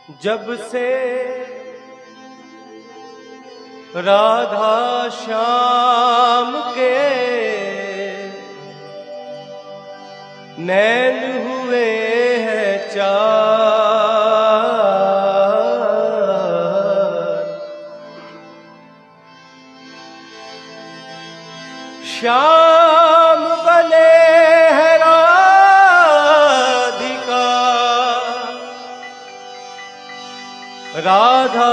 जब से राधा श्याम के नैन हुए हैं चार, श्याम बने हैं राधिका, राधा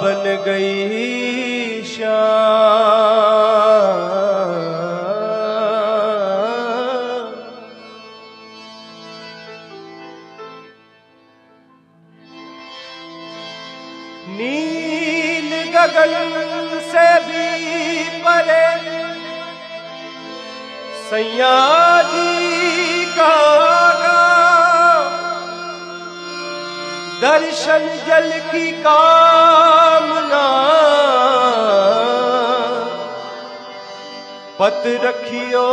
बन गई श्याम। नील गगन से भी परे सैया जी का दर्शन जल की कामना, पत रखियो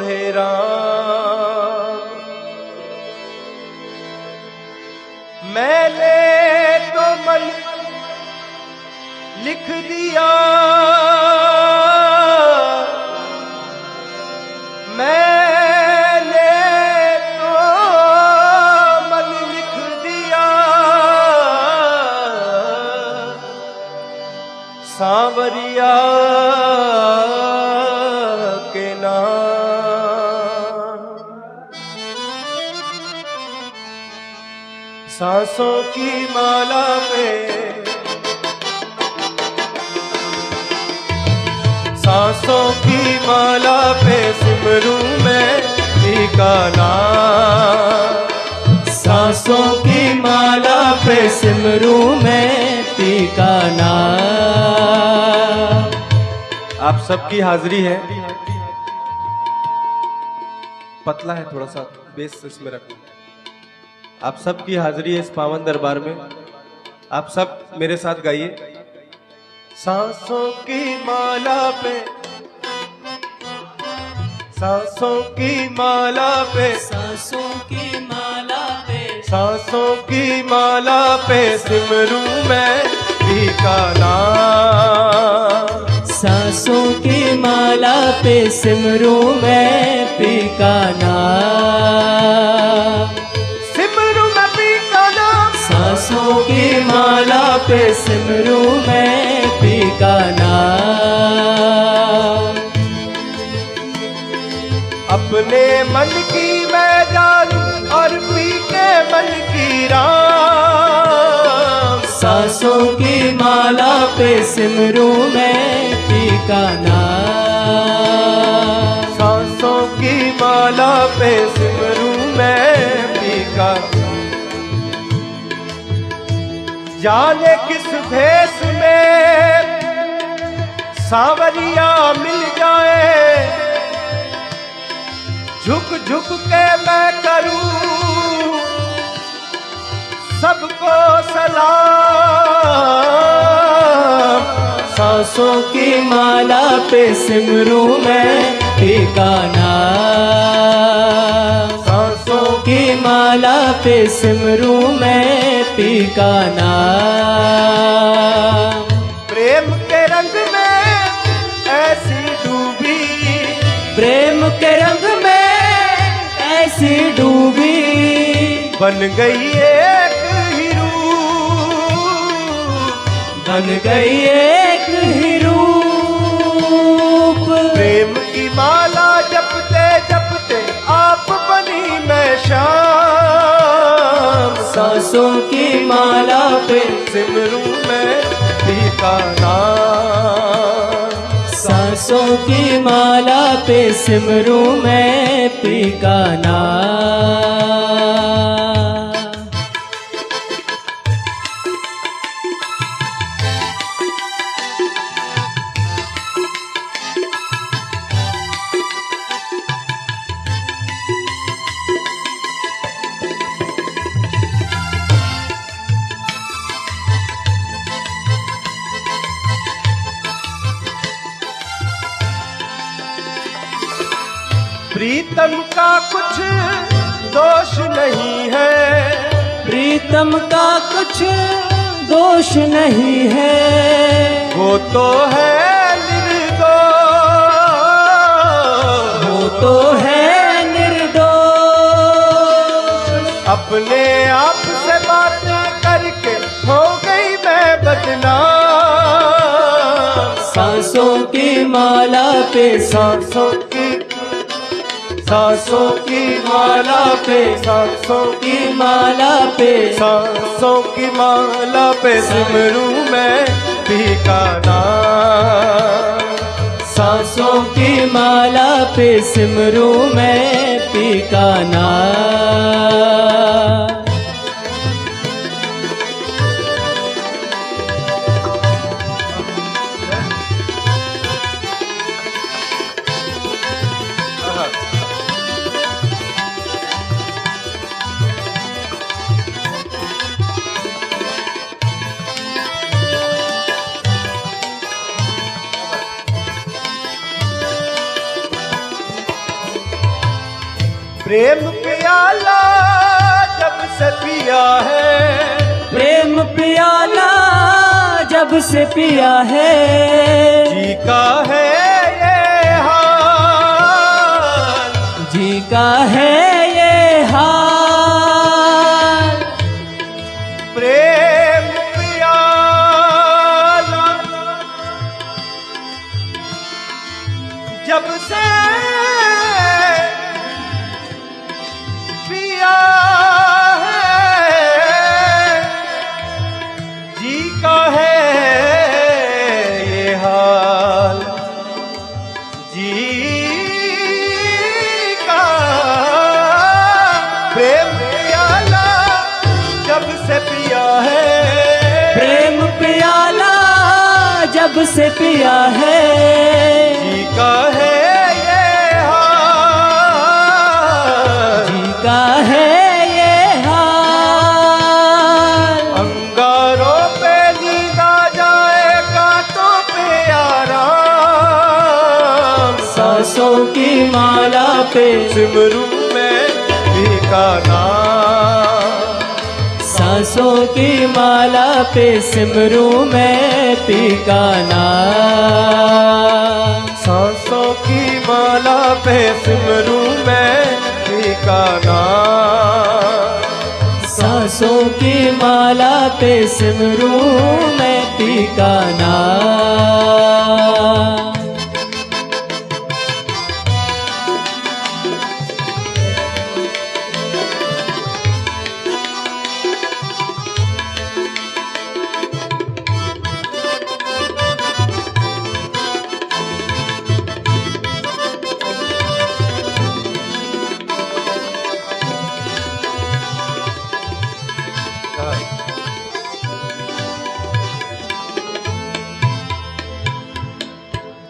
हे राम। मैंने तो मन लिख दिया, मैंने तो मन लिख दिया, सांवरिया के नाम। सांसों की माला पे, सांसों की माला पे सिमरूं मैं पीका नाम। सांसों की माला पे सिमरूं मैं पीका नाम। आप सबकी हाजिरी है, पतला है थोड़ा सा, बेस इसमें रखो। आप सबकी हाजिरी है इस पावन दरबार में। आप सब मेरे साथ गाइए। सांसों की माला पे, सांसों की माला पे, सांसों की माला पे, सांसों की माला पे सिमरूं मैं पीका नाम। सांसों की माला पे सिमरूं मैं पीका नाम। सिमरूं मैं पीका नाम। सांसों की माला पे सिमरूं मैं पीका नाम। अपने मन की मैं जानूं और पी के मन की राम। सांसों की माला पे सिमरूं मैं पीका नाम। सांसों की माला पे सिमरूं मैं पीका। जाने किस भेष में सांवरिया मिल जाए, झुक झुक के मैं करूं सबको सलाम। सांसों की माला पे सिमरूं मैं पीका नाम। सांसों की माला पे सिमरूं मैं पीका नाम। प्रेम के रंग में ऐसी डूबी, प्रेम के रंग में ऐसी डूबी, बन गई एक ही रूप, बन गई एक ही रूप। प्रेम की माला जपते जपते आप बनी मैं शाम। सांसों की माला पे सिमरूं मैं पीका नाम। सांसों की माला पे सिमरूं मैं पीका नाम। प्रीतम का कुछ दोष नहीं है, प्रीतम का कुछ दोष नहीं है, वो तो है निर्दोष, वो तो है निर्दोष। अपने आप से बातें करके हो गई मैं बदनाम। सांसों की माला पे सांसों की माला पे, सांसों की माला पे, सांसों की माला पे सिमरू मैं पीका नाम। सांसों की माला पे सिमरू मैं पीका नाम। प्रेम प्याला जब से पिया है, प्रेम प्याला जब से पिया है, जी का है ये हाल, जी का है ये हाल। प्रेम प्याला जब से पिया है, जी का है ये हाल, जी का। प्रेम प्याला जब से पिया है, प्रेम प्याला जब से पिया है, जी का है ये हाल, जी का है ये हाल। अंगारों पे नींद आ जाए, कांटों पे आराम। सांसों की माला पे सिमरू में पीका नाम। सांसों की माला पे सिमरू मैं पीका नाम। सांसों की माला पे सिमरू में पीका नाम। सांसों की माला पे सिमरू मैं पीका नाम।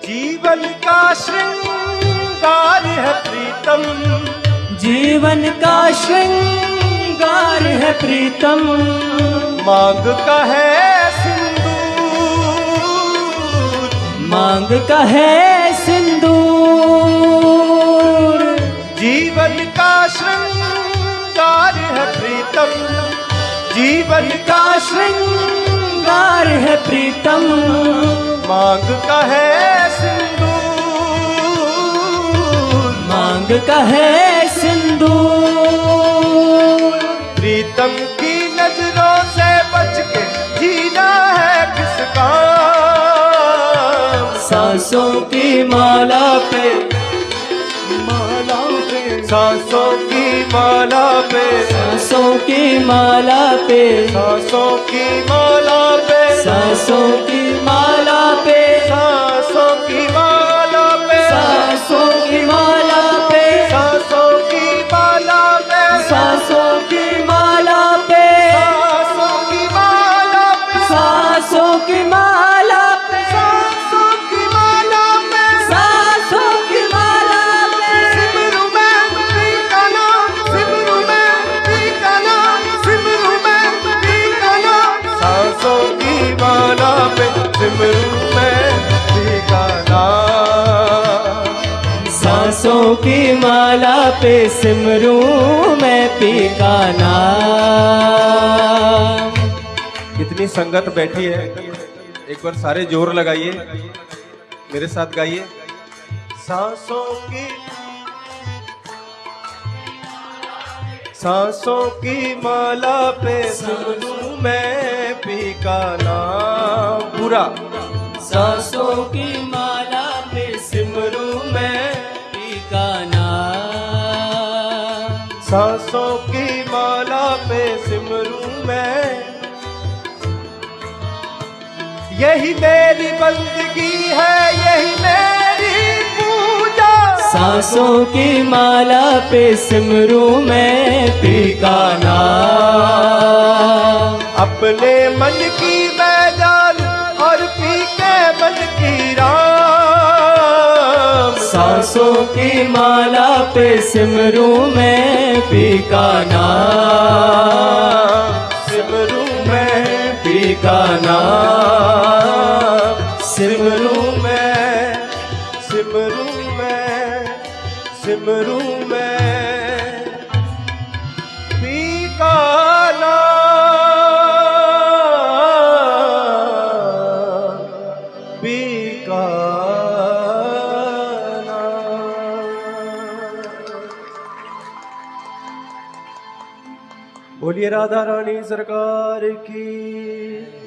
जीवन का श्रृंगार है प्रीतम, जीवन का श्रृंगार है प्रीतम, मांग का है सिंदूर, मांग का है सिंदूर। जीवन का श्रृंगार है प्रीतम, जीवन का श्रृंगार है प्रीतम, मांग का है सिंदूर, मांग का है सिंदूर। प्रीतम की नजरों से बच के जीना है किस काम। सांसों की माला पे, माला पे, सांसों की माला पे, सांसों की माला पे, सांसों की माला पे, सांसों की माला पे, सांसों की माला पे, सांसों की माला पे, सांसों की माला पे, सांसों की माला पे, सांसों की माला पे, सांसों की माला पे, सांसों की माला पे, सांसों की माला पे। सिमरू में पीका नाम, सिमरू में पीका नाम, सिमरू में पीका नाम। सांसों की माला पे सिमरू सांसों की माला पे सिमरूं मैं पी का नाम। कितनी संगत बैठी है, एक बार सारे जोर लगाइए, मेरे साथ गाइए। सांसों की माला पे सिमरूं मैं पी का नाम। पूरा। सांसों की माला पे सिमरूं मैं पी का नाम। सांसों की माला पे सिमरूं मैं, यही मेरी बंदगी है, यही मेरी पूजा। सांसों की माला पे सिमरूं मैं पी का नाम। अपने मन की मैं जान और पी के मन की राम। सांसों की माला पे सिमरूं मैं पी का नाम। सिमरूं मैं पी का नाम। सिमरूं मैं, सिमरूं मैं, सिमरूं मैं पी का नाम, पी का नाम। बोलिए राधा रानी सरकार की।